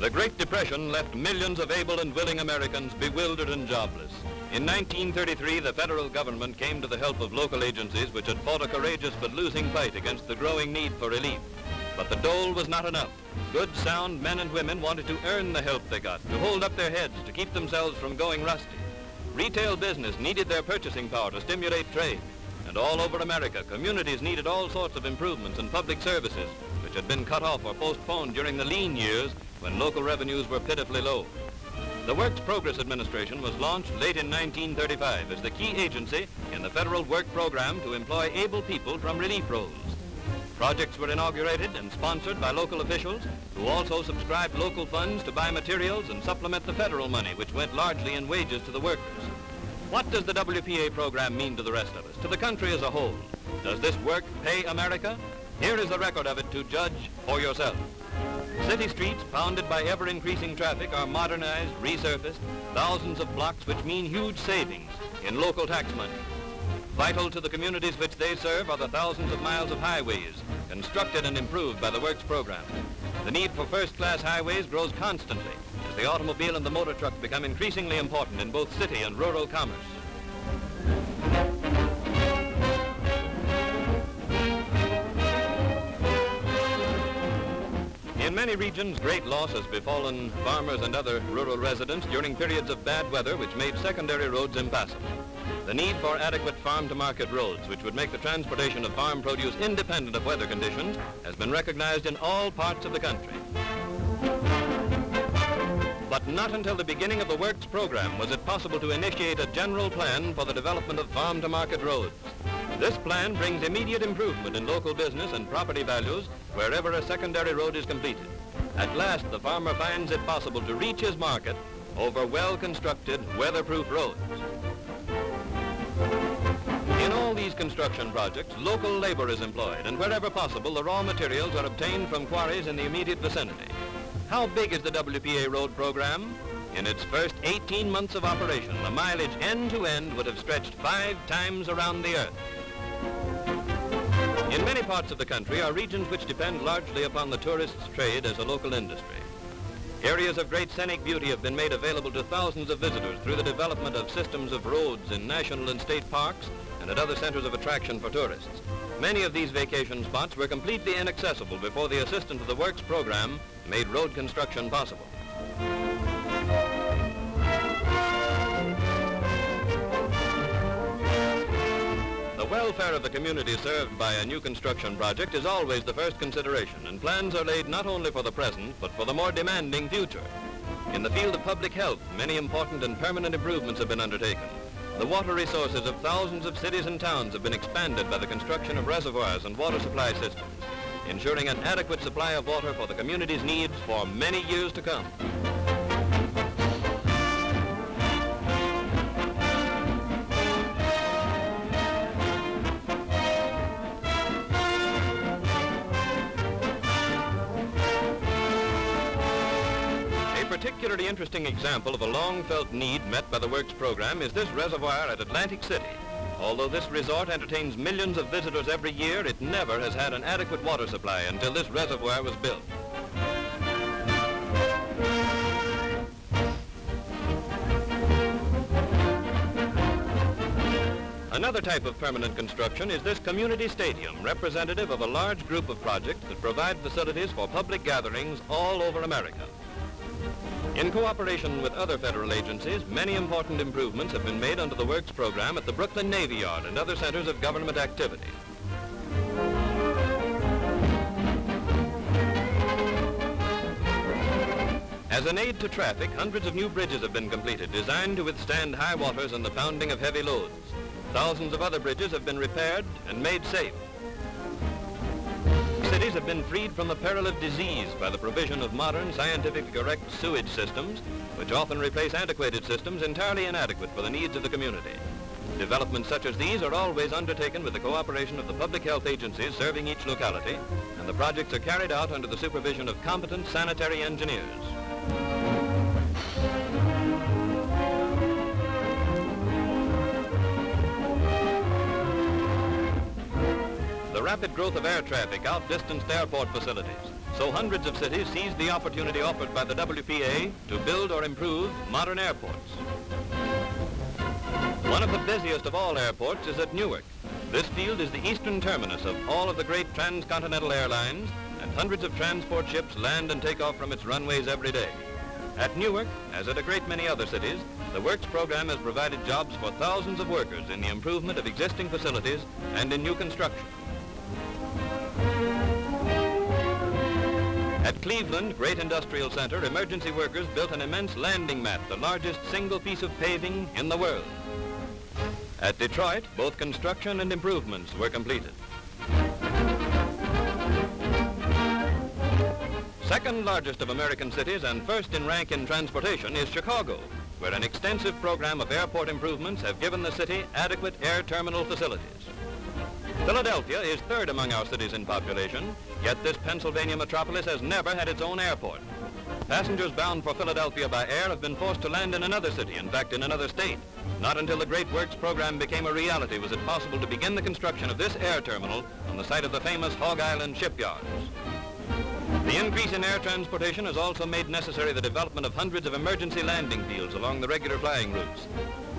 The Great Depression left millions of able and willing Americans bewildered and jobless. In 1933, the federal government came to the help of local agencies which had fought a courageous but losing fight against the growing need for relief. But the dole was not enough. Good, sound men and women wanted to earn the help they got, to hold up their heads, to keep themselves from going rusty. Retail business needed their purchasing power to stimulate trade. And all over America, communities needed all sorts of improvements in public services, which had been cut off or postponed during the lean years when local revenues were pitifully low. The Works Progress Administration was launched late in 1935 as the key agency in the federal work program to employ able people from relief roles. Projects were inaugurated and sponsored by local officials who also subscribed local funds to buy materials and supplement the federal money, which went largely in wages to the workers. What does the WPA program mean to the rest of us, to the country as a whole? Does this work pay America? Here is the record of it to judge for yourself. City streets, pounded by ever-increasing traffic, are modernized, resurfaced, thousands of blocks which mean huge savings in local tax money. Vital to the communities which they serve are the thousands of miles of highways, constructed and improved by the Works program. The need for first-class highways grows constantly as the automobile and the motor truck become increasingly important in both city and rural commerce. In many regions, great loss has befallen farmers and other rural residents during periods of bad weather which made secondary roads impassable. The need for adequate farm-to-market roads, which would make the transportation of farm produce independent of weather conditions, has been recognized in all parts of the country. But not until the beginning of the Works program was it possible to initiate a general plan for the development of farm-to-market roads. This plan brings immediate improvement in local business and property values wherever a secondary road is completed. At last, the farmer finds it possible to reach his market over well-constructed, weatherproof roads. In all these construction projects, local labor is employed, and wherever possible, the raw materials are obtained from quarries in the immediate vicinity. How big is the WPA road program? In its first 18 months of operation, the mileage end to end would have stretched 5 times around the earth. In many parts of the country are regions which depend largely upon the tourist's trade as a local industry. Areas of great scenic beauty have been made available to thousands of visitors through the development of systems of roads in national and state parks and at other centers of attraction for tourists. Many of these vacation spots were completely inaccessible before the assistance of the Works program made road construction possible. The welfare of the community served by a new construction project is always the first consideration, and plans are laid not only for the present, but for the more demanding future. In the field of public health, many important and permanent improvements have been undertaken. The water resources of thousands of cities and towns have been expanded by the construction of reservoirs and water supply systems, ensuring an adequate supply of water for the community's needs for many years to come. A particularly interesting example of a long-felt need met by the Works program is this reservoir at Atlantic City. Although this resort entertains millions of visitors every year, it never has had an adequate water supply until this reservoir was built. Another type of permanent construction is this community stadium, representative of a large group of projects that provide facilities for public gatherings all over America. In cooperation with other federal agencies, many important improvements have been made under the Works program at the Brooklyn Navy Yard and other centers of government activity. As an aid to traffic, hundreds of new bridges have been completed, designed to withstand high waters and the pounding of heavy loads. Thousands of other bridges have been repaired and made safe. Cities have been freed from the peril of disease by the provision of modern, scientifically correct sewage systems, which often replace antiquated systems entirely inadequate for the needs of the community. Developments such as these are always undertaken with the cooperation of the public health agencies serving each locality, and the projects are carried out under the supervision of competent sanitary engineers. The rapid growth of air traffic outdistanced airport facilities, so hundreds of cities seized the opportunity offered by the WPA to build or improve modern airports. One of the busiest of all airports is at Newark. This field is the eastern terminus of all of the great transcontinental airlines, and hundreds of transport ships land and take off from its runways every day. At Newark, as at a great many other cities, the Works program has provided jobs for thousands of workers in the improvement of existing facilities and in new construction. At Cleveland Great Industrial Center, emergency workers built an immense landing mat, the largest single piece of paving in the world. At Detroit, both construction and improvements were completed. Second largest of American cities and first in rank in transportation is Chicago, where an extensive program of airport improvements have given the city adequate air terminal facilities. Philadelphia is third among our cities in population, yet this Pennsylvania metropolis has never had its own airport. Passengers bound for Philadelphia by air have been forced to land in another city, in fact in another state. Not until the Great Works program became a reality was it possible to begin the construction of this air terminal on the site of the famous Hog Island shipyards. The increase in air transportation has also made necessary the development of hundreds of emergency landing fields along the regular flying routes.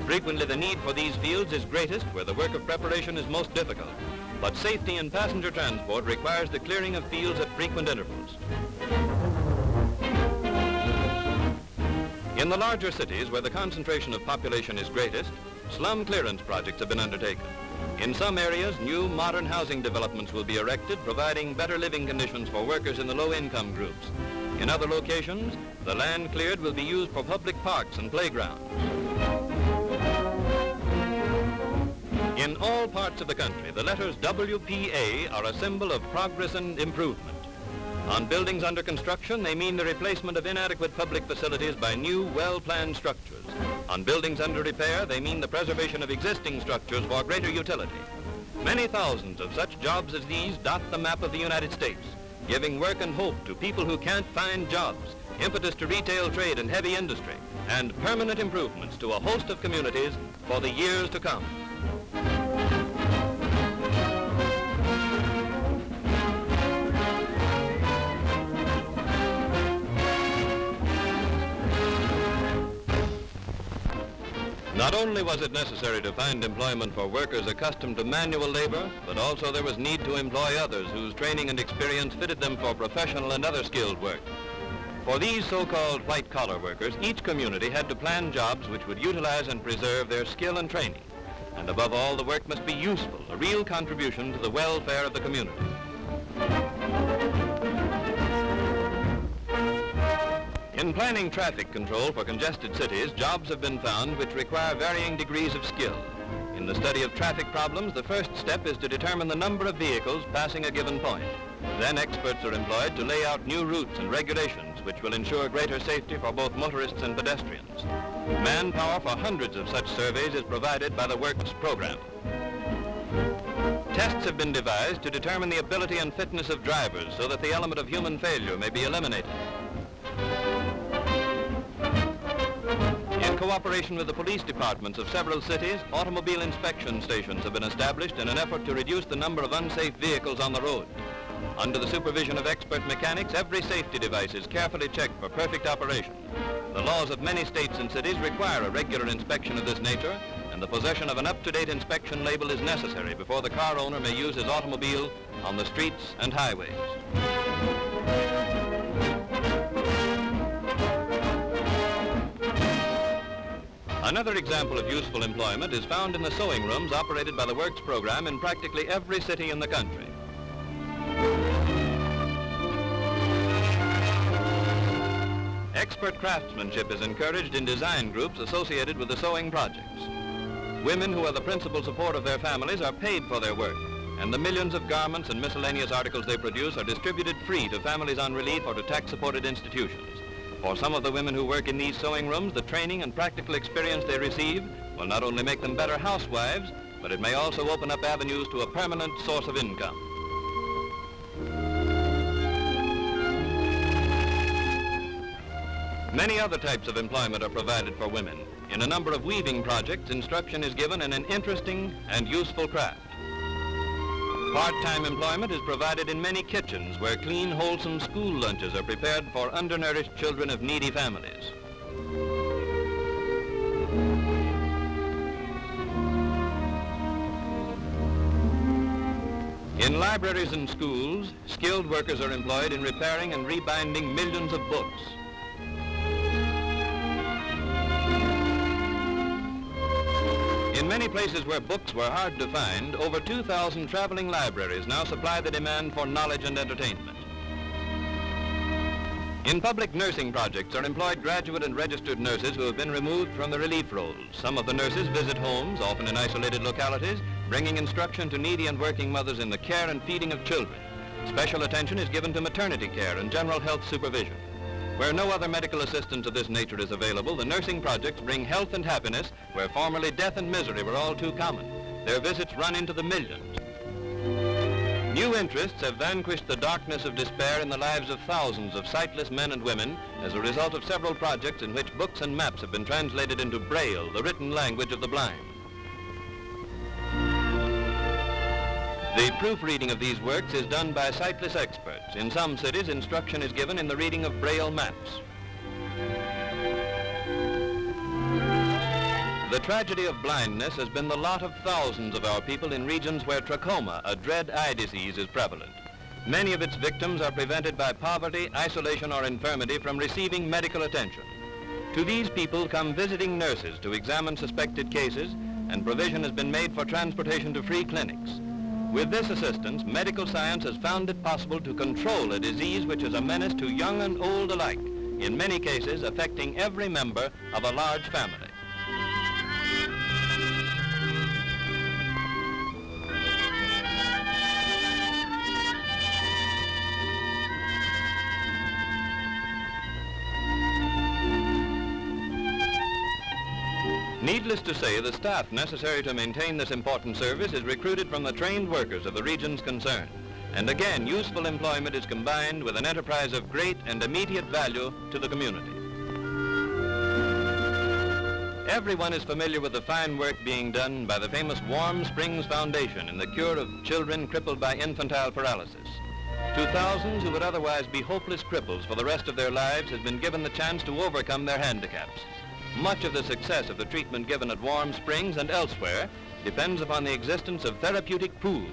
Frequently the need for these fields is greatest where the work of preparation is most difficult, but safety in passenger transport requires the clearing of fields at frequent intervals. In the larger cities where the concentration of population is greatest, slum clearance projects have been undertaken. In some areas, new modern housing developments will be erected, providing better living conditions for workers in the low-income groups. In other locations, the land cleared will be used for public parks and playgrounds. In all parts of the country, the letters WPA are a symbol of progress and improvement. On buildings under construction, they mean the replacement of inadequate public facilities by new, well-planned structures. On buildings under repair, they mean the preservation of existing structures for greater utility. Many thousands of such jobs as these dot the map of the United States, giving work and hope to people who can't find jobs, impetus to retail trade and heavy industry, and permanent improvements to a host of communities for the years to come. Not only was it necessary to find employment for workers accustomed to manual labor, but also there was need to employ others whose training and experience fitted them for professional and other skilled work. For these so-called white-collar workers, each community had to plan jobs which would utilize and preserve their skill and training. And above all, the work must be useful, a real contribution to the welfare of the community. In planning traffic control for congested cities, jobs have been found which require varying degrees of skill. In the study of traffic problems, the first step is to determine the number of vehicles passing a given point. Then experts are employed to lay out new routes and regulations which will ensure greater safety for both motorists and pedestrians. Manpower for hundreds of such surveys is provided by the Works program. Tests have been devised to determine the ability and fitness of drivers so that the element of human failure may be eliminated. In cooperation with the police departments of several cities, automobile inspection stations have been established in an effort to reduce the number of unsafe vehicles on the road. Under the supervision of expert mechanics, every safety device is carefully checked for perfect operation. The laws of many states and cities require a regular inspection of this nature, and the possession of an up-to-date inspection label is necessary before the car owner may use his automobile on the streets and highways. Another example of useful employment is found in the sewing rooms operated by the Works program in practically every city in the country. Expert craftsmanship is encouraged in design groups associated with the sewing projects. Women who are the principal support of their families are paid for their work, and the millions of garments and miscellaneous articles they produce are distributed free to families on relief or to tax-supported institutions. For some of the women who work in these sewing rooms, the training and practical experience they receive will not only make them better housewives, but it may also open up avenues to a permanent source of income. Many other types of employment are provided for women. In a number of weaving projects, instruction is given in an interesting and useful craft. Part-time employment is provided in many kitchens where clean, wholesome school lunches are prepared for undernourished children of needy families. In libraries and schools, skilled workers are employed in repairing and rebinding millions of books. In many places where books were hard to find, over 2,000 traveling libraries now supply the demand for knowledge and entertainment. In public nursing projects are employed graduate and registered nurses who have been removed from the relief roles. Some of the nurses visit homes, often in isolated localities, bringing instruction to needy and working mothers in the care and feeding of children. Special attention is given to maternity care and general health supervision. Where no other medical assistance of this nature is available, the nursing projects bring health and happiness where formerly death and misery were all too common. Their visits run into the millions. New interests have vanquished the darkness of despair in the lives of thousands of sightless men and women as a result of several projects in which books and maps have been translated into Braille, the written language of the blind. The proofreading of these works is done by sightless experts. In some cities, instruction is given in the reading of Braille maps. The tragedy of blindness has been the lot of thousands of our people in regions where trachoma, a dread eye disease, is prevalent. Many of its victims are prevented by poverty, isolation, or infirmity from receiving medical attention. To these people come visiting nurses to examine suspected cases, and provision has been made for transportation to free clinics. With this assistance, medical science has found it possible to control a disease which is a menace to young and old alike, in many cases affecting every member of a large family. Needless to say, the staff necessary to maintain this important service is recruited from the trained workers of the regions concerned. And again, useful employment is combined with an enterprise of great and immediate value to the community. Everyone is familiar with the fine work being done by the famous Warm Springs Foundation in the cure of children crippled by infantile paralysis. To thousands who would otherwise be hopeless cripples for the rest of their lives has been given the chance to overcome their handicaps. Much of the success of the treatment given at Warm Springs and elsewhere depends upon the existence of therapeutic pools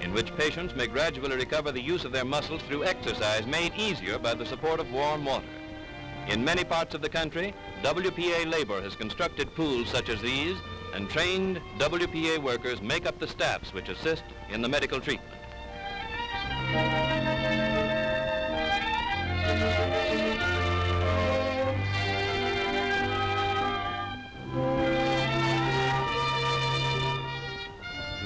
in which patients may gradually recover the use of their muscles through exercise made easier by the support of warm water. In many parts of the country, WPA labor has constructed pools such as these, and trained WPA workers make up the staffs which assist in the medical treatment.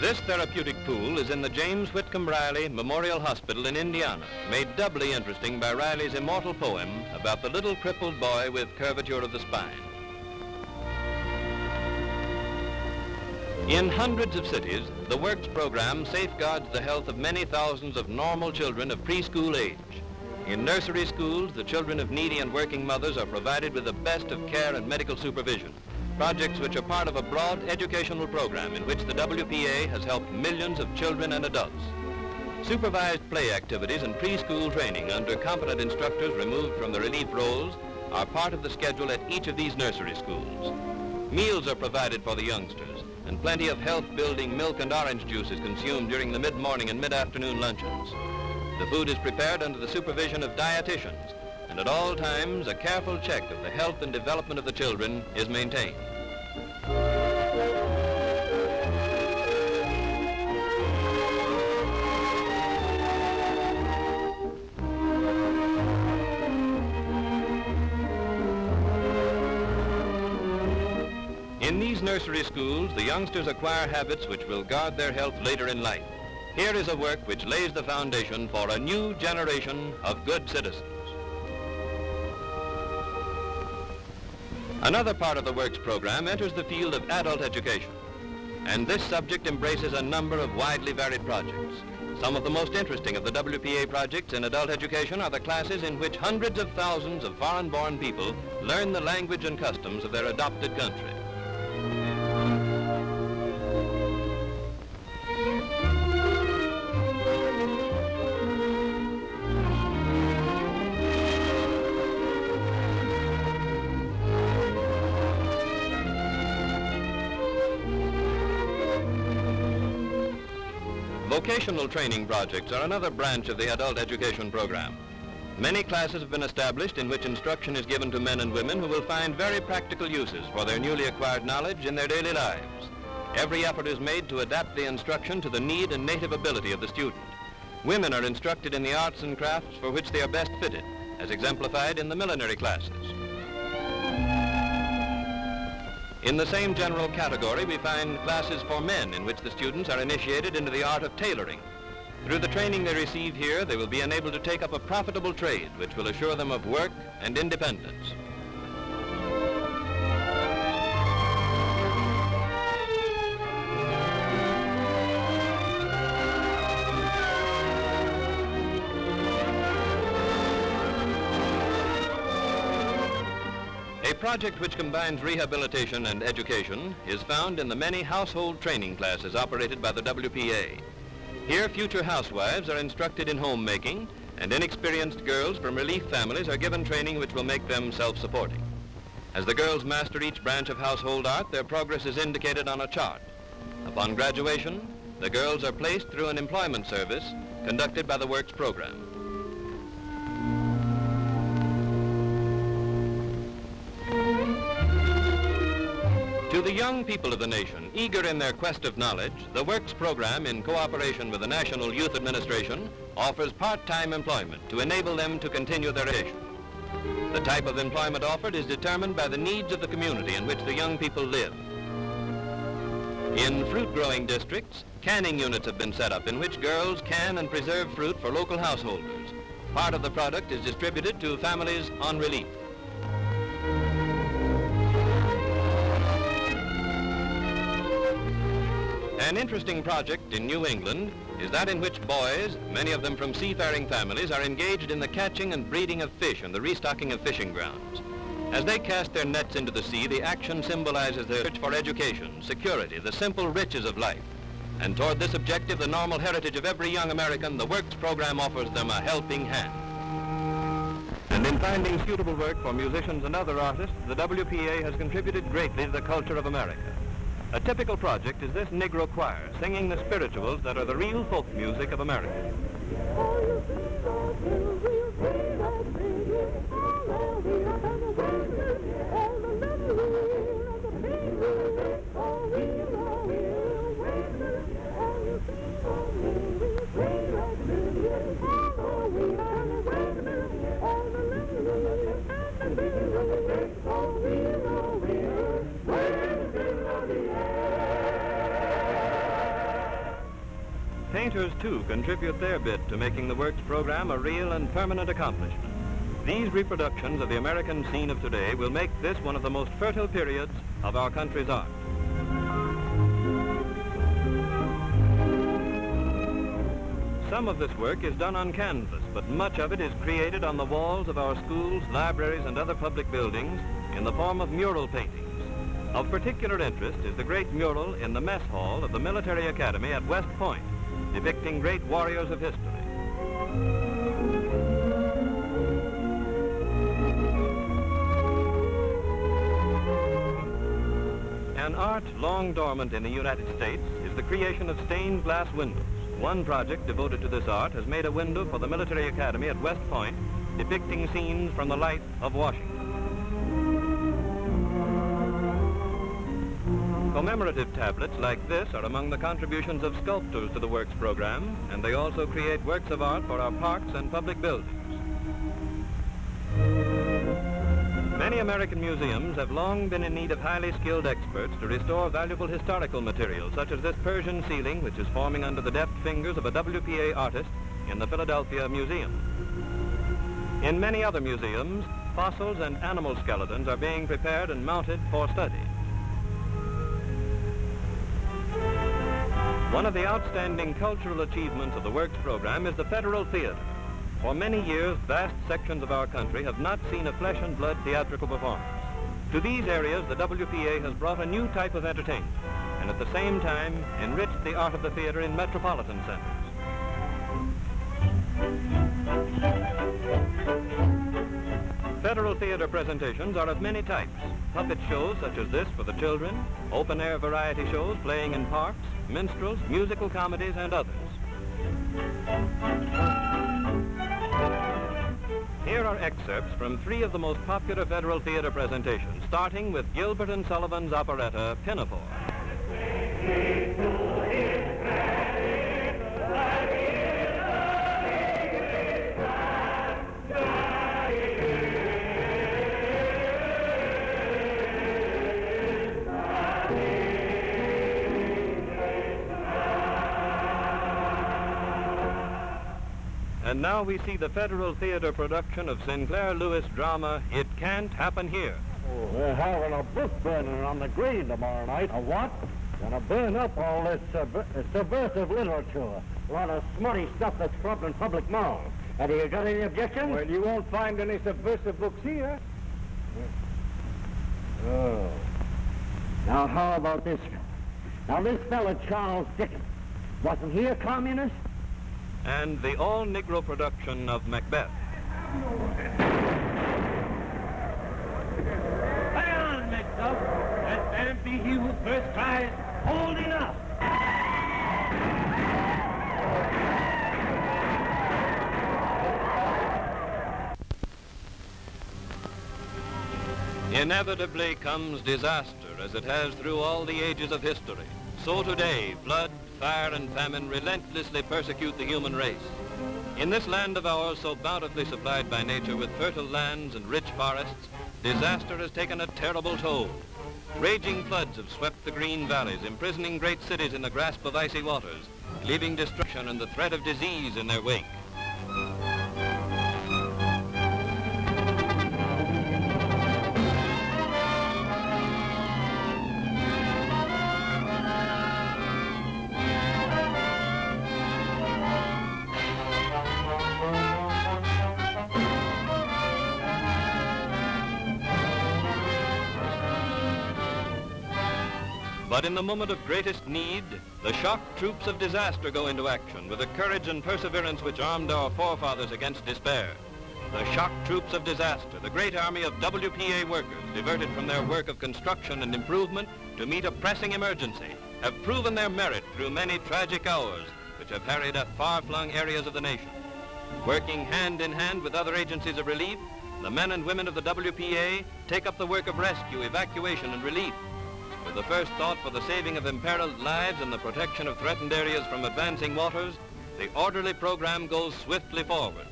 This therapeutic pool is in the James Whitcomb Riley Memorial Hospital in Indiana, made doubly interesting by Riley's immortal poem about the little crippled boy with curvature of the spine. In hundreds of cities, the Works program safeguards the health of many thousands of normal children of preschool age. In nursery schools, the children of needy and working mothers are provided with the best of care and medical supervision. Projects which are part of a broad educational program in which the WPA has helped millions of children and adults. Supervised play activities and preschool training under competent instructors removed from the relief roles are part of the schedule at each of these nursery schools. Meals are provided for the youngsters, and plenty of health-building milk and orange juice is consumed during the mid-morning and mid-afternoon luncheons. The food is prepared under the supervision of dietitians, and at all times a careful check of the health and development of the children is maintained. In these nursery schools, the youngsters acquire habits which will guard their health later in life. Here is a work which lays the foundation for a new generation of good citizens. Another part of the Works program enters the field of adult education, and this subject embraces a number of widely varied projects. Some of the most interesting of the WPA projects in adult education are the classes in which hundreds of thousands of foreign-born people learn the language and customs of their adopted country. Vocational training projects are another branch of the adult education program. Many classes have been established in which instruction is given to men and women who will find very practical uses for their newly acquired knowledge in their daily lives. Every effort is made to adapt the instruction to the need and native ability of the student. Women are instructed in the arts and crafts for which they are best fitted, as exemplified in the millinery classes. In the same general category, we find classes for men in which the students are initiated into the art of tailoring. Through the training they receive here, they will be enabled to take up a profitable trade which will assure them of work and independence. A project which combines rehabilitation and education is found in the many household training classes operated by the WPA. Here, future housewives are instructed in homemaking, and inexperienced girls from relief families are given training which will make them self-supporting. As the girls master each branch of household art, their progress is indicated on a chart. Upon graduation, the girls are placed through an employment service conducted by the Works program. To the young people of the nation, eager in their quest of knowledge, the Works program, in cooperation with the National Youth Administration, offers part-time employment to enable them to continue their education. The type of employment offered is determined by the needs of the community in which the young people live. In fruit-growing districts, canning units have been set up in which girls can and preserve fruit for local householders. Part of the product is distributed to families on relief. An interesting project in New England is that in which boys, many of them from seafaring families, are engaged in the catching and breeding of fish and the restocking of fishing grounds. As they cast their nets into the sea, the action symbolizes their search for education, security, the simple riches of life. And toward this objective, the normal heritage of every young American, the Works program offers them a helping hand. And in finding suitable work for musicians and other artists, the WPA has contributed greatly to the culture of America. A typical project is this Negro choir singing the spirituals that are the real folk music of America. Painters, too, contribute their bit to making the Works program a real and permanent accomplishment. These reproductions of the American scene of today will make this one of the most fertile periods of our country's art. Some of this work is done on canvas, but much of it is created on the walls of our schools, libraries, and other public buildings in the form of mural paintings. Of particular interest is the great mural in the mess hall of the Military Academy at West Point, depicting great warriors of history. An art long dormant in the United States is the creation of stained glass windows. One project devoted to this art has made a window for the Military Academy at West Point, depicting scenes from the life of Washington. Commemorative tablets like this are among the contributions of sculptors to the Works program, and they also create works of art for our parks and public buildings. Many American museums have long been in need of highly skilled experts to restore valuable historical material, such as this Persian ceiling, which is forming under the deft fingers of a WPA artist in the Philadelphia Museum. In many other museums, fossils and animal skeletons are being prepared and mounted for study. One of the outstanding cultural achievements of the Works program is the Federal Theater. For many years, vast sections of our country have not seen a flesh and blood theatrical performance. To these areas, the WPA has brought a new type of entertainment, and at the same time, enriched the art of the theater in metropolitan centers. Federal theater presentations are of many types. Puppet shows such as this for the children, open-air variety shows playing in parks, minstrels, musical comedies, and others. Here are excerpts from 3 of the most popular Federal Theater presentations, starting with Gilbert and Sullivan's operetta, Pinafore. And now we see the Federal Theater production of Sinclair Lewis' drama, It Can't Happen Here. Oh, they're having a book burning on the green tomorrow night. A what? Gonna burn up all this subversive literature. A lot of smutty stuff that's troubling public morals. Have you got any objections? Well, you won't find any subversive books here. Oh. Now, how about this? Now, this fella, Charles Dickens, wasn't he a communist? And the all-Negro production of Macbeth. Hang on, Macduff. That man be he who first cries, hold enough. Inevitably comes disaster, as it has through all the ages of history. So today, flood, fire, and famine relentlessly persecute the human race. In this land of ours, so bountifully supplied by nature with fertile lands and rich forests, disaster has taken a terrible toll. Raging floods have swept the green valleys, imprisoning great cities in the grasp of icy waters, leaving destruction and the threat of disease in their wake. But in the moment of greatest need, the shock troops of disaster go into action with the courage and perseverance which armed our forefathers against despair. The shock troops of disaster, the great army of WPA workers, diverted from their work of construction and improvement to meet a pressing emergency, have proven their merit through many tragic hours which have harried at far-flung areas of the nation. Working hand in hand with other agencies of relief, the men and women of the WPA take up the work of rescue, evacuation, and relief. With the first thought for the saving of imperiled lives and the protection of threatened areas from advancing waters, the orderly program goes swiftly forward.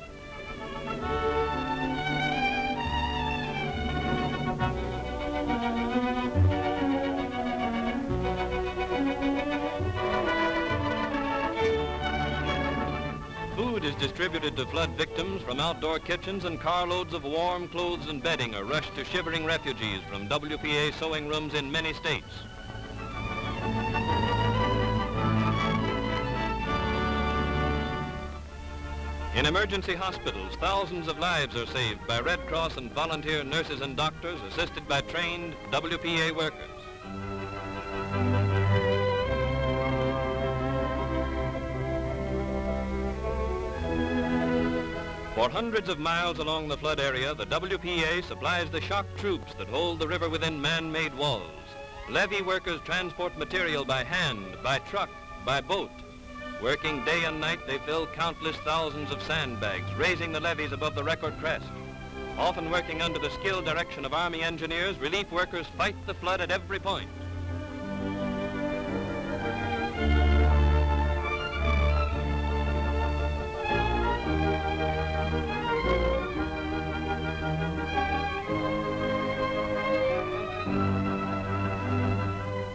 Food is distributed to flood victims from outdoor kitchens, and carloads of warm clothes and bedding are rushed to shivering refugees from WPA sewing rooms in many states. In emergency hospitals, thousands of lives are saved by Red Cross and volunteer nurses and doctors assisted by trained WPA workers. For hundreds of miles along the flood area, the WPA supplies the shock troops that hold the river within man-made walls. Levee workers transport material by hand, by truck, by boat. Working day and night, they fill countless thousands of sandbags, raising the levees above the record crest. Often working under the skilled direction of Army engineers, relief workers fight the flood at every point.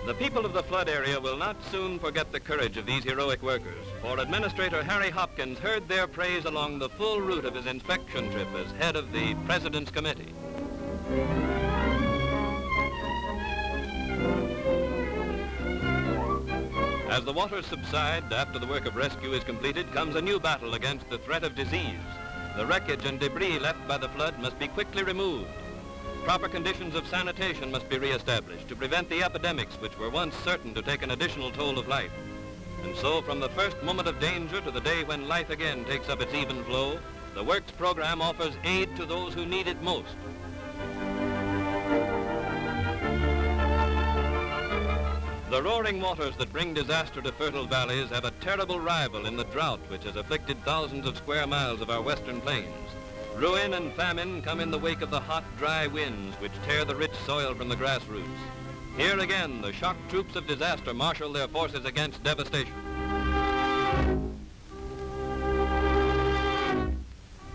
The people of the flood area will not soon forget the courage of these heroic workers, for Administrator Harry Hopkins heard their praise along the full route of his inspection trip as head of the President's Committee. As the waters subside after the work of rescue is completed, comes a new battle against the threat of disease. The wreckage and debris left by the flood must be quickly removed. Proper conditions of sanitation must be reestablished to prevent the epidemics which were once certain to take an additional toll of life. And so, from the first moment of danger to the day when life again takes up its even flow, the Works program offers aid to those who need it most. The roaring waters that bring disaster to fertile valleys have a terrible rival in the drought which has afflicted thousands of square miles of our western plains. Ruin and famine come in the wake of the hot, dry winds which tear the rich soil from the grassroots. Here again, the shock troops of disaster marshal their forces against devastation.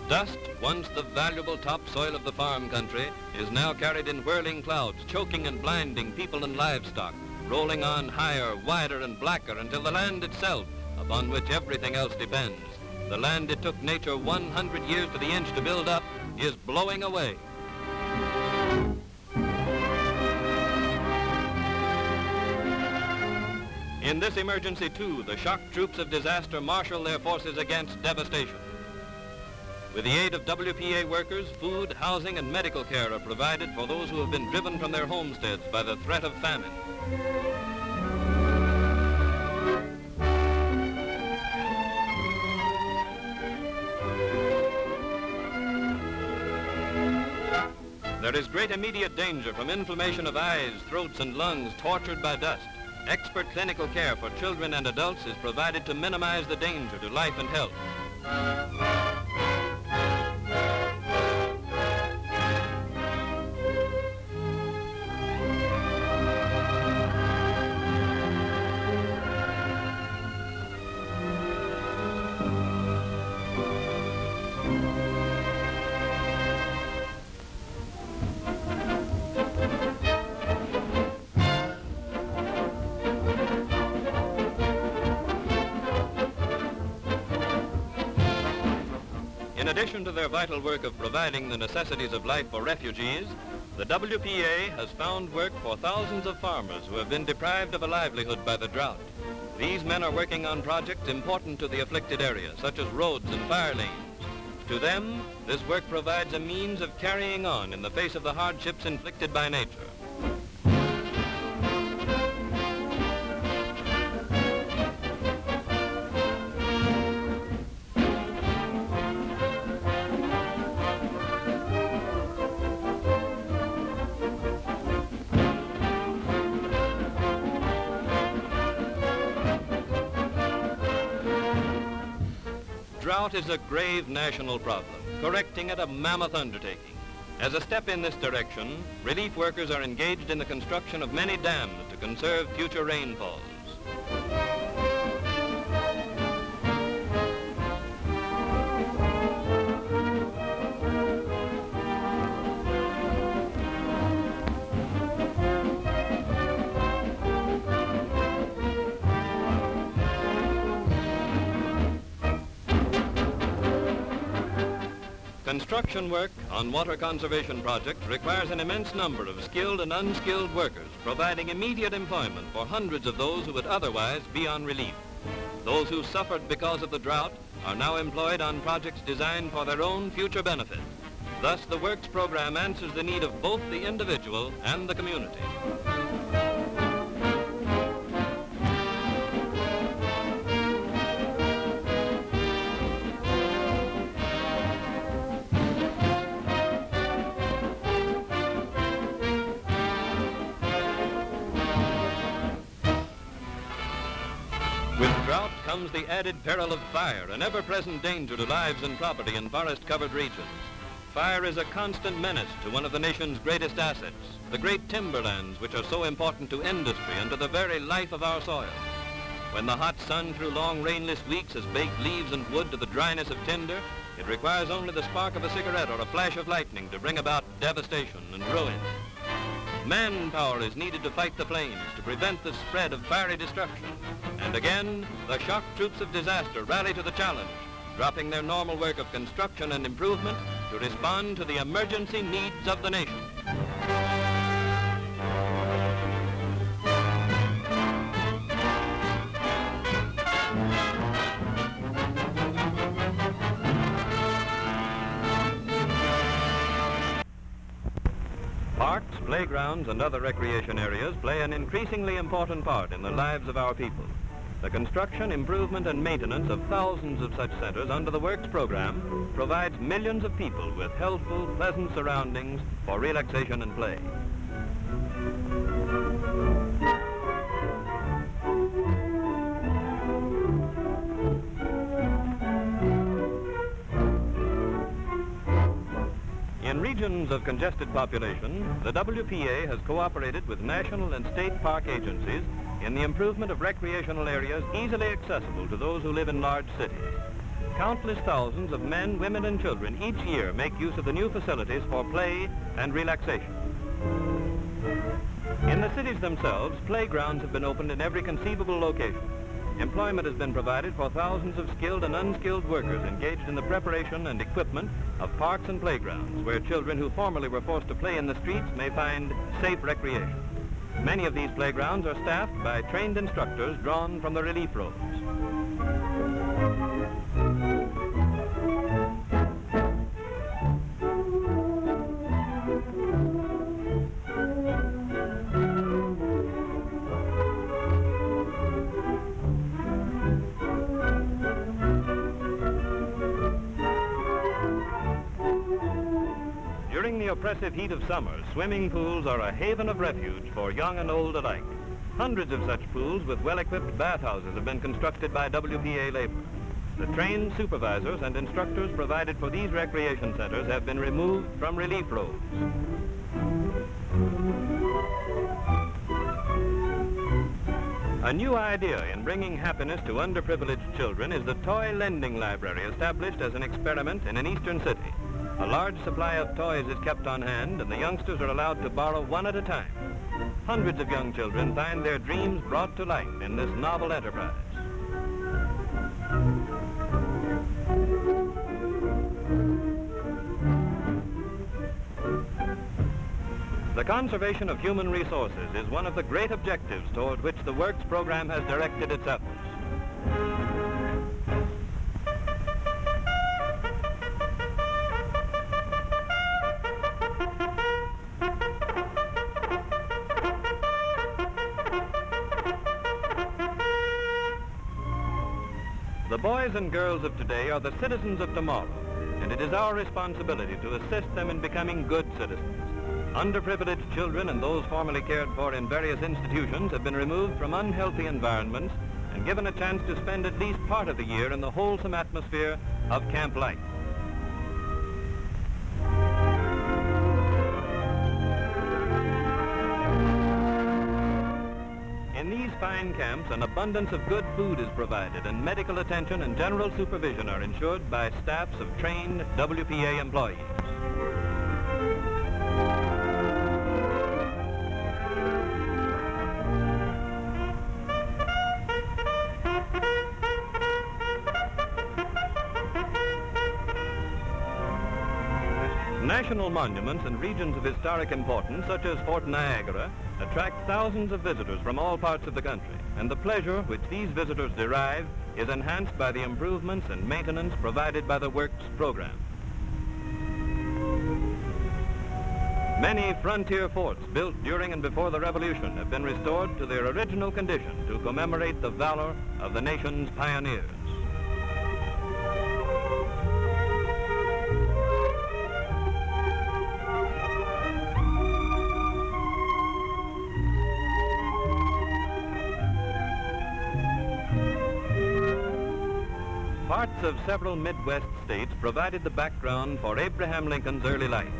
Dust, once the valuable topsoil of the farm country, is now carried in whirling clouds, choking and blinding people and livestock, rolling on higher, wider, and blacker until the land itself, upon which everything else depends, the land it took nature 100 years to the inch to build up, is blowing away. In this emergency, too, the shock troops of disaster marshal their forces against devastation. With the aid of WPA workers, food, housing, and medical care are provided for those who have been driven from their homesteads by the threat of famine. There is great immediate danger from inflammation of eyes, throats, and lungs tortured by dust. Expert clinical care for children and adults is provided to minimize the danger to life and health. In addition to their vital work of providing the necessities of life for refugees, the WPA has found work for thousands of farmers who have been deprived of a livelihood by the drought. These men are working on projects important to the afflicted area, such as roads and fire lanes. To them, this work provides a means of carrying on in the face of the hardships inflicted by nature. Drought is a grave national problem, correcting it a mammoth undertaking. As a step in this direction, relief workers are engaged in the construction of many dams to conserve future rainfalls. Construction work on water conservation projects requires an immense number of skilled and unskilled workers, providing immediate employment for hundreds of those who would otherwise be on relief. Those who suffered because of the drought are now employed on projects designed for their own future benefit. Thus, the Works program answers the need of both the individual and the community. With drought comes the added peril of fire, an ever-present danger to lives and property in forest-covered regions. Fire is a constant menace to one of the nation's greatest assets, the great timberlands which are so important to industry and to the very life of our soil. When the hot sun through long rainless weeks has baked leaves and wood to the dryness of tinder, it requires only the spark of a cigarette or a flash of lightning to bring about devastation and ruin. Manpower is needed to fight the flames, to prevent the spread of fiery destruction. And again, the shock troops of disaster rally to the challenge, dropping their normal work of construction and improvement to respond to the emergency needs of the nation. Parks, playgrounds, and other recreation areas play an increasingly important part in the lives of our people. The construction, improvement, and maintenance of thousands of such centers under the Works program provides millions of people with healthful, pleasant surroundings for relaxation and play. regions of congested population, the WPA has cooperated with national and state park agencies in the improvement of recreational areas easily accessible to those who live in large cities. Countless thousands of men, women, and children each year make use of the new facilities for play and relaxation. In the cities themselves, playgrounds have been opened in every conceivable location. Employment has been provided for thousands of skilled and unskilled workers engaged in the preparation and equipment of parks and playgrounds where children who formerly were forced to play in the streets may find safe recreation. Many of these playgrounds are staffed by trained instructors drawn from the relief roads. During the oppressive heat of summer, swimming pools are a haven of refuge for young and old alike. Hundreds of such pools with well-equipped bathhouses have been constructed by WPA labor. The trained supervisors and instructors provided for these recreation centers have been removed from relief roads. A new idea in bringing happiness to underprivileged children is the Toy Lending Library, established as an experiment in an eastern city. A large supply of toys is kept on hand, and the youngsters are allowed to borrow one at a time. Hundreds of young children find their dreams brought to life in this novel enterprise. The conservation of human resources is one of the great objectives toward which the Works program has directed its efforts. The boys and girls of today are the citizens of tomorrow, and it is our responsibility to assist them in becoming good citizens. Underprivileged children and those formerly cared for in various institutions have been removed from unhealthy environments and given a chance to spend at least part of the year in the wholesome atmosphere of camp life. In these fine camps, an abundance of good food is provided, and medical attention and general supervision are ensured by staffs of trained WPA employees. National monuments and regions of historic importance, such as Fort Niagara, attract thousands of visitors from all parts of the country, and the pleasure which these visitors derive is enhanced by the improvements and maintenance provided by the Works program. Many frontier forts built during and before the Revolution have been restored to their original condition to commemorate the valor of the nation's pioneers. Parts of several Midwest states provided the background for Abraham Lincoln's early life.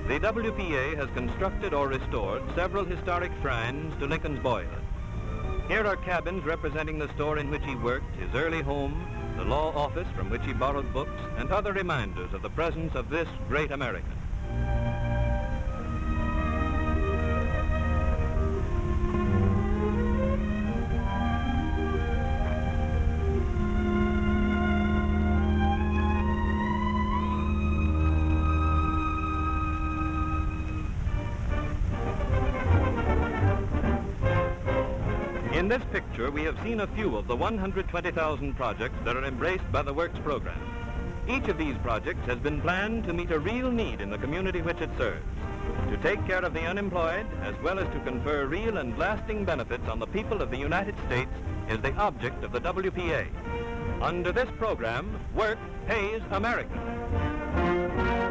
The WPA has constructed or restored several historic shrines to Lincoln's boyhood. Here are cabins representing the store in which he worked, his early home, the law office from which he borrowed books, and other reminders of the presence of this great American. In this picture, we have seen a few of the 120,000 projects that are embraced by the Works program. Each of these projects has been planned to meet a real need in the community which it serves. To take care of the unemployed, as well as to confer real and lasting benefits on the people of the United States, is the object of the WPA. Under this program, work pays America.